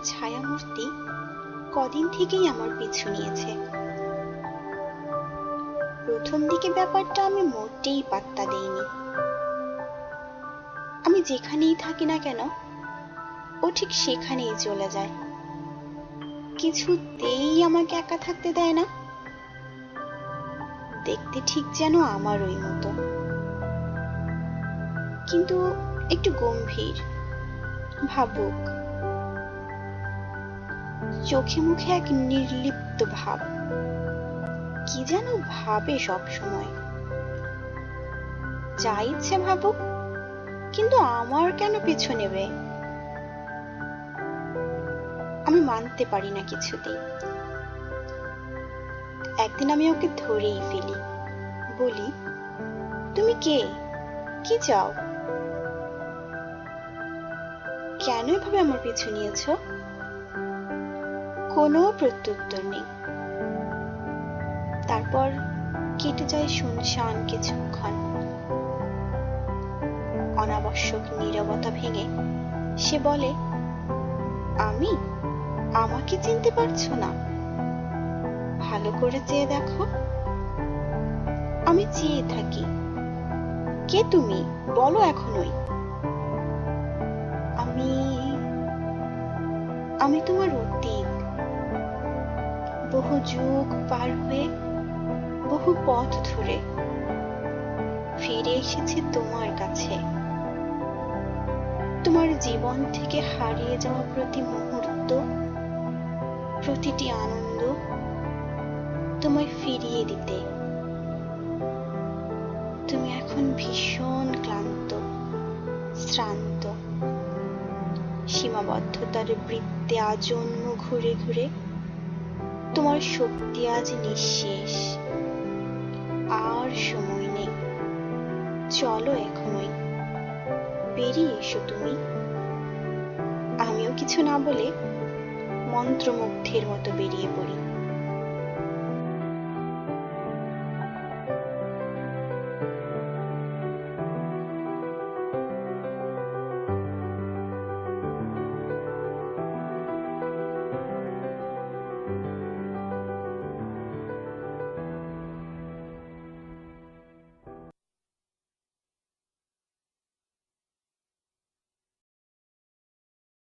ছায়ামূর্তি কদিন থেকেই আমার পিছু নিয়েছে। প্রথম দিকে ব্যাপারটা আমি মোটেই পাত্তা দেইনি। আমি যেখানেই থাকি না কেন ও ঠিক সেখানেই চলে যায়, কিছুতেই আমাকে একা থাকতে দেয় না। দেখতে ঠিক যেন আমার ওই মতো, কিন্তু একটু গম্ভীর, ভাবুক। চোখে মুখে এক নির্লিপ্ত ভাব, কি যেন ভাবে সব সময়। যা ইচ্ছে ভাবুক, কিন্তু আমার কেন পিছু নেবে? আমি মানতে পারি না কিছুতেই। একদিন আমি ওকে ধরেই ফেলি, বলি, তুমি কে, কি চাও, কেন এভাবে আমার পিছু নিয়েছো? কোনো প্রত্যুত্তর নেই। তারপর কেটে যায় শুনশান কিছুক্ষণ। অনাবশ্যক নীরবতা ভেঙে সে বলে, আমাকে চিনতে পারছো না? ভালো করে চেয়ে দেখো। আমি চেয়ে থাকি, কে তুমি বলো এখনই। আমি তোমার অতীত, বহু যুগ পার হয়ে, বহু পথ ধরে ফিরে এসেছি তোমার কাছে। তোমার জীবন থেকে হারিয়ে যাওয়া প্রতি মুহূর্ত, প্রতিটি আনন্দ তোমায় ফিরিয়ে দিতে। তুমি এখন ভীষণ ক্লান্ত, শ্রান্ত, সীমাবদ্ধতার বৃত্তে আজন্ম ঘুরে ঘুরে তোমার শক্তি আজ নিঃশেষ। আর সময় নেই, চলো এখনই, বেরিয়ে এসো তুমি। আমিও কিছু না বলে মন্ত্রমুগ্ধের মতো বেরিয়ে পড়ি।